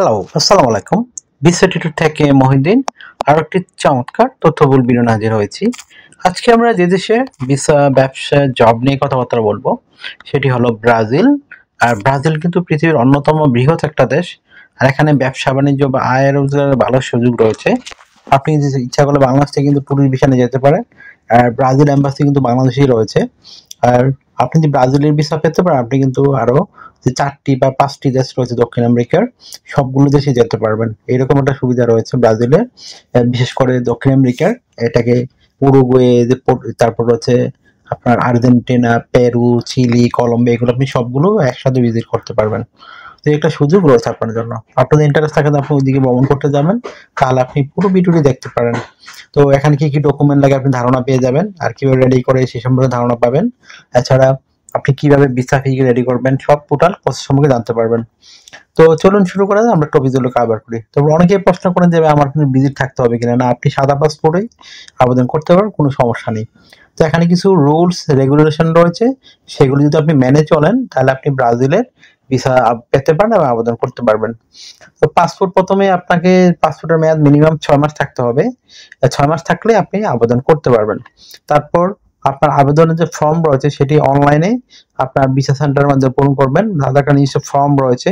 Hello, আসসালামু আলাইকুম। BCT থেকে মহিউদ্দিন আরো একটি চমৎকার তথ্যবহুল ভিডিও হাজির হয়েছি। আজকে আমরা যে দেশে ভিসা ব্যবসা জব নিয়ে কথাবার্তা বলবো সেটি হলো ব্রাজিল। আর ব্রাজিল কিন্তু পৃথিবীর অন্যতম বৃহৎ একটা দেশ। আর এখানে ব্যবসা বাণিজ্য বা আয় রোজগারের ভালো সুযোগ রয়েছে। আপনি যদি ইচ্ছা করলে বাংলাদেশ থেকে কিন্তু ট্যুরিস্ট ভিসা নিয়ে যেতে পারেন। আর ব্রাজিল এম্বাসি কিন্তু বাংলাদেশেই রয়েছে। আর আপনি যদি ব্রাজিলের ভিসা পেতে পারেন আপনি কিন্তু আরো যে 4টি বা 5টি দেশ রয়েছে দক্ষিণ আমেরিকার সবগুলো দেশে যেতে পারবেন। এরকম একটা সুবিধা রয়েছে ব্রাজিলের। বিশেষ করে দক্ষিণ আমেরিকার এটাকে উরুগুয়ে তারপর হচ্ছে আপনার আর্জেন্টিনা, পেরু, চিলি, কলম্বিয়া এগুলো আপনি সবগুলো একসাথে ভিজিট করতে পারবেন। তো একটা সুযোগ রয়েছে আপনার জন্য। আপনার ইন্টারেস্ট থাকে আপনি ওইদিকে ভ্রমণ করতে যাবেন, তাহলে আপনি পুরো ভিডিওটি দেখতে পারেন। তো এখানে কি কি ডকুমেন্ট লাগে আপনি ধারণা পেয়ে যাবেন, আর কিভাবে রেডি করে সেই সম্পর্কে ধারণা পাবেন। এছাড়া আপনি কিভাবে ভিসা ফি রেডি করবেন সব টোটাল প্রসেস সম্পর্কে জানতে পারবেন। তো চলুন শুরু করা যাক, আমরা টপিকগুলো কভার করি। তবে অনেকেই প্রশ্ন করেন যে আমার কোনো ভিজিট থাকতে হবে কিনা। না, আপনি সাদা পাসপোর্টেই আবেদন করতে পারেন, কোনো সমস্যা নেই। তো এখানে কিছু রুলস রেগুলেশন রয়েছে, সেগুলো যদি আপনি মেনে চলেন তাহলে আপনি ব্রাজিলের ভিসা পেতে পারেন এবং আবেদন করতে পারবেন। তো পাসপোর্ট প্রথমে আপনাকে পাসপোর্টের মেয়াদ মিনিমাম 6 মাস থাকতে হবে। 6 মাস থাকলে আপনি আবেদন করতে পারবেন। তারপর আপনার আবেদনের যে ফর্ম রয়েছে সেটি অনলাইনে আপনার ভিসা সেন্টারের মাধ্যমে পূরণ করবেন। তাদের একটা নিজস্ব ফর্ম রয়েছে,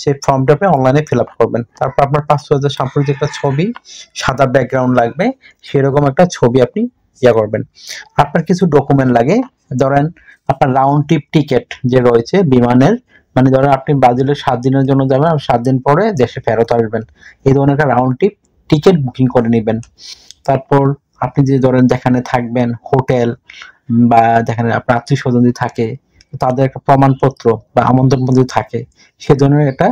সেই ফর্মটা আপনি অনলাইনে ফিল আপ করবেন। তারপর আপনার পাসপোর্টের সাম্প্রতিক একটা ছবি, সাদা ব্যাকগ্রাউন্ড লাগবে, সেরকম একটা ছবি আপনি করবেন। আপনার কিছু ডকুমেন্ট লাগে, ধরেন আপনার রাউন্ড ট্রিপ টিকিট যে রয়েছে বিমানের, মানে ধরেন আপনি ব্রাজিলের 7 দিনের জন্য যাবেন আর 7 দিন পরে দেশে ফেরত আসবেন, এই ধরনের একটা রাউন্ড ট্রিপ টিকিট বুকিং করে নেবেন। তারপর আপনি যে ধরেন যেখানে থাকবেন হোটেল বা যেখানে আপনার আত্মীয় স্বজন যদি থাকে তাদের একটা প্রমাণপত্র বা আমন্ত্রণ যদি থাকে সে ধরনের একটা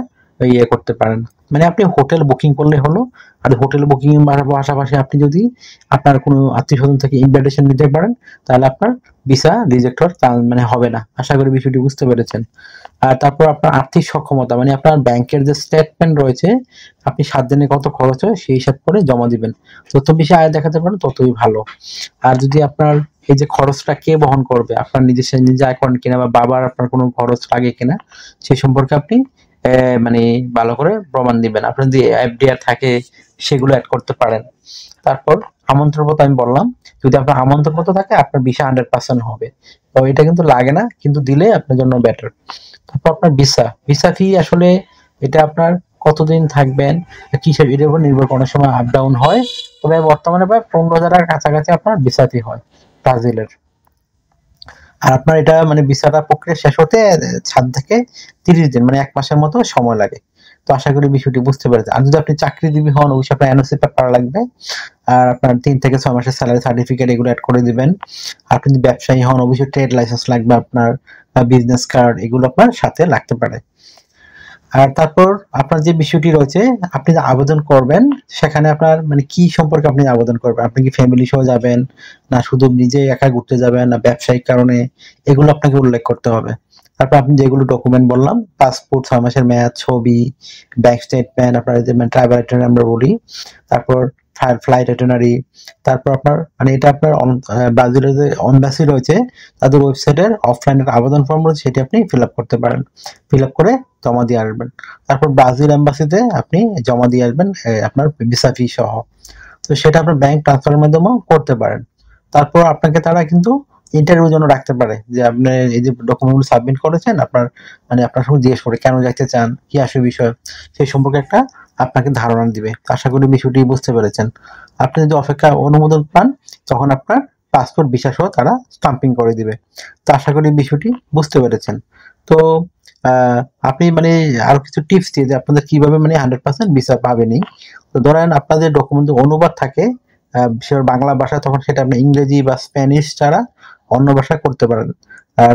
করতে পারেন। মানে আপনি হোটেল বুকিং করলে হলো। আর হোটেল বুকিং এর পাশাপাশি আপনি যদি আপনার কোনো আত্মীয় স্বজন থেকে ইনভাইটেশন নিতে পারেন তাহলে আপনার ভিসা রিজেক্ট হওয়ার মানে হবে না। আশা করি বিষয়টি বুঝতে পেরেছেন। আর তারপর আপনার আর্থিক সক্ষমতা, মানে আপনার ব্যাংকের যে স্টেটমেন্ট রয়েছে আপনি 7 দিনে কত খরচ হয় সেই হিসাব করে জমা দিবেন। যত বেশি আয় দেখাতে পারেন ততই ভালো। আর যদি আপনার এই যে খরচটা কে বহন করবে, আপনার নিজে আয় করেন কিনা বা বাবার আপনার কোনো খরচ লাগে কিনা সেই সম্পর্কে আপনি মানে ভালো করে প্রমাণ দিবেন। আপনার যদি এফডিআর থাকে সেগুলো অ্যাড করতে পারেন। তারপর আমন্ত্রণপত্র আমি বললাম, যদি আপনার আমন্ত্রণপত্র থাকে আপনার ভিসা 100% হবে। তো এটা কিন্তু লাগে না, কিন্তু দিলে আপনার জন্য বেটার। তারপর আপনার ভিসা ফি আসলে এটা আপনার কতদিন থাকবেন কিসের এর উপর নির্ভর করে, অনেক সময় আপ ডাউন হয়। তবে বর্তমানে প্রায় 15,000 কাছাকাছি আপনার ভিসা ফি হয় ব্রাজিলের। আর আপনার এটা মানে ভিসাটা প্রক্রিয়া শেষ হতে 7 থেকে 30 দিন মানে 1 মাসের মতো সময় লাগে। তো আশা করি বিষয়টি বুঝতে পেরেছেন। আর যদি আপনি চাকরিজীবী হন অবশ্যই আপনার এনওসি পেপার লাগবে। আর আপনার 3 থেকে 6 মাসের স্যালারি সার্টিফিকেট এগুলো অ্যাড করে দিবেন। আপনি যদি ব্যবসায়ী হন অবশ্যই ট্রেড লাইসেন্স লাগবে আপনার, বিজনেস কার্ড এগুলো আপনার সাথে লাগতে পারে। আর তারপর আপনার যে বিষয়টি রয়েছে, আপনি যে আবেদন করবেন সেখানে আপনার মানে কি সম্পর্কে আপনি আবেদন করবেন, আপনি কি ফ্যামিলি সহ যাবেন না শুধু নিজে একা ঘুরতে যাবেন না ব্যবসায়িক কারণে, এগুলো আপনাকে উল্লেখ করতে হবে। তারপর আপনি যেগুলো ডকুমেন্ট বললাম, পাসপোর্ট, 6 মাসের মেয়াদ, ছবি, ব্যাংক স্টেটমেন্ট, আপনার যে ট্রাভেল আইটেনারি আমরা বলি, তারপর ফ্লাইট আইটেনারি, তারপর আপনার মানে এটা আপনার ব্রাজিলের যে এম্বাসি রয়েছে তাদের ওয়েবসাইটের অফলাইনের আবেদন ফর্ম রয়েছে সেটি আপনি ফিল আপ করতে পারেন। ফিল আপ করে জমা দিয়ে আসবেন। তারপর ব্রাজিল এম্বাসিতে আপনি জমা দিয়ে আসবেন আপনার ভিসা ফি সহ। তো সেটা আপনার ব্যাংক ট্রান্সফারের মাধ্যমেও করতে পারেন। তারপর আপনাকে তারা কিন্তু ইন্টারভিউর জন্য রাখতে পারে, যে আপনি এই যে ডকুমেন্টগুলো সাবমিট করেছেন আপনার মানে আপনার সঙ্গে জিজ্ঞেস করে কেন যাইতে চান, কি আসল বিষয় সেই সম্পর্কে একটা আপনাকে ধারণা দিবে। আশা করি বিষয়টি বুঝতে পেরেছেন। আপনি যদি অপেক্ষা অনুমোদন পান তখন আপনার পাসপোর্ট ভিসা সহ তারা স্টাম্পিং করে দিবে। তো আশা করি বিষয়টি বুঝতে পেরেছেন। তো আপনি মানে আরো কিছু টিপস দিয়ে যে আপনাদের কিভাবে মানে 100% ভিসা পাবেনই। তো ধরেন আপনাদের ডকুমেন্ট অনুবাদ থাকে বাংলা ভাষা, তখন সেটা আপনি ইংরেজি বা স্প্যানিশ ছাড়া অন্য ভাষা করতে পারেন।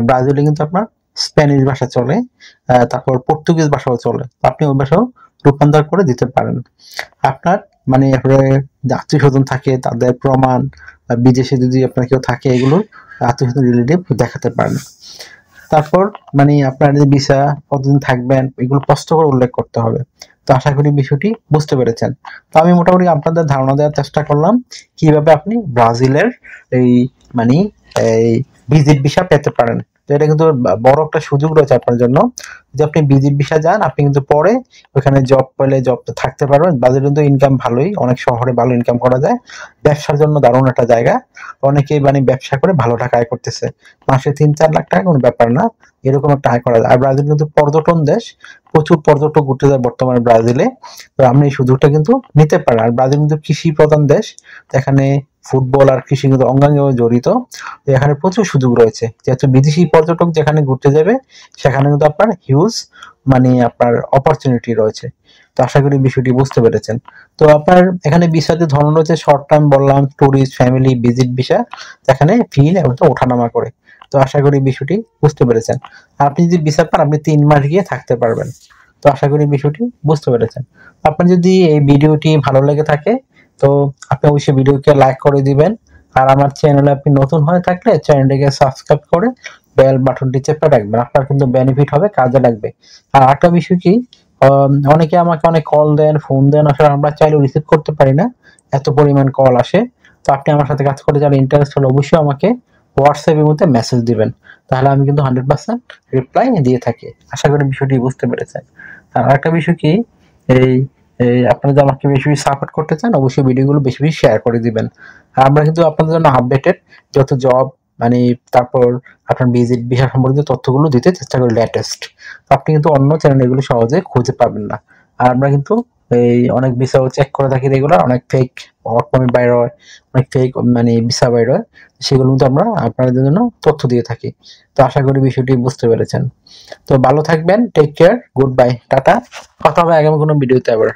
ব্রাজিলে কিন্তু আপনার স্প্যানিশ ভাষা চলে, তারপর পর্তুগিজ ভাষাও চলে, আপনি ওই ভাষাও রূপান্তর করে দিতে পারেন। আপনার মানে আত্মীয় স্বজন থাকে তাদের প্রমাণ, বিদেশে যদি আপনার কেউ থাকে এগুলো আত্মীয় স্বজন রিলেটিভ দেখাতে পারেন। তারপর মানে আপনার যে ভিসা কতদিন থাকবেন এগুলো স্পষ্ট করে উল্লেখ করতে হবে। তো আশা করি বিষয়টি বুঝতে পেরেছেন। তো আমি মোটামুটি আপনাদের ধারণা দেওয়ার চেষ্টা করলাম কিভাবে আপনি ব্রাজিলের এই মানে এই ভিজিট ভিসা পেতে পারেন। তো এটা কিন্তু বড় একটা সুযোগ রয়েছে আপনার জন্য। যে আপনি ভিজিট ভিসা যান, আপনি কিন্তু পরে ওখানে জব পেলে জব থাকতে পারবেন। ব্রাজিলে কিন্তু ইনকাম ভালোই, অনেক শহরে ভালো ইনকাম করা যায়। ব্যবসার জন্য দারুণ একটা জায়গা। অনেকেই মানে ব্যবসা করে ভালো টাকা আয় করতেছে। মাসে ৩-৪ লাখ টাকা কোনো ব্যাপার না, এরকম একটা আয় করা যায়। আর ব্রাজিল কিন্তু পর্যটন দেশ, প্রচুর পর্যটক ঘুরতে যায় বর্তমানে ব্রাজিলে। তো আপনি এই সুযোগটা কিন্তু নিতে পারেন। আর ব্রাজিল কিন্তু কৃষি প্রধান দেশ, এখানে ফুটবল আর কৃষি কিন্তু অঙ্গাঙ্গিভাবে জড়িত। তো এখানে প্রচুর সুযোগ রয়েছে, যেহেতু বিদেশি পর্যটক যেখানে ঘুরতে যাবে সেখানে কিন্তু আপনার হিউজ মানে আপনার অপরচুনিটি রয়েছে। তো আশা করি বিষয়টি বুঝতে পেরেছেন। তো আপনার এখানে ভিসাতে ধরন রয়েছে শর্ট টার্ম বললাম, ট্যুরিস্ট, ফ্যামিলি, ভিজিট ভিসা। এখানে ফি ওঠানামা করে। তো আশা করি বিষয়টি বুঝতে পেরেছেন। আর আপনি যদি ভিসা পান, আপনি 3 মাস গিয়ে থাকতে পারবেন। তো আশা করি বিষয়টি বুঝতে পেরেছেন। আপনার যদি এই ভিডিওটি ভালো লেগে থাকে, তো আপনি অবশ্যই ভিডিওকে লাইক করে দিবেন। আর আমার চ্যানেলে আপনি নতুন হয়ে থাকলে চ্যানেলটিকে সাবস্ক্রাইব করে বেল বাটনটি চেপে রাখবেন। আপনার কিন্তু বেনিফিট হবে, কাজে লাগবে। আর একটা বিষয় কি, অনেকে আমাকে অনেক কল দেন, ফোন দেন, আসলে আমরা চাইলেও রিসিভ করতে পারি না, এত পরিমাণ কল আসে। তো আপনি আমার সাথে কাজ করতে যারা ইন্টারেস্ট হলে অবশ্যই আমাকে হোয়াটসঅ্যাপের মধ্যে মেসেজ দিবেন, তাহলে আমি কিন্তু 100% রিপ্লাই দিয়ে থাকি। আশা করি বিষয়টি বুঝতে পেরেছেন। আর একটা বিষয় কি, এই এই আপনারা যদি আমাকে বেশি বেশি সাপোর্ট করতে চান, অবশ্যই ভিডিওগুলো বেশি বেশি শেয়ার করে দিবেন। আর আমরা কিন্তু আপনাদের জন্য আপডেটেড যত জব মানে তারপর আপনার ভিজিট ভিসা সম্পর্কিত তথ্যগুলো দিতে চেষ্টা করি লেটেস্ট। আপনি কিন্তু অন্য চ্যানেল এগুলো সহজে খুঁজে পাবেন না। আর আমরা কিন্তু এই অনেক ভিসাও চেক করে থাকি রেগুলার, অনেক ফেক ওয়ার্ক পারমিট বাইর হয়, অনেক ফেক মানে ভিসা বাইর হয়, সেগুলো কিন্তু আমরা আপনাদের জন্য তথ্য দিয়ে থাকি। তো আশা করি বিষয়টি বুঝতে পেরেছেন। তো ভালো থাকবেন, টেক কেয়ার, গুড বাই, টাটা। কথা হবে আগামী কোনো ভিডিওতে আবার।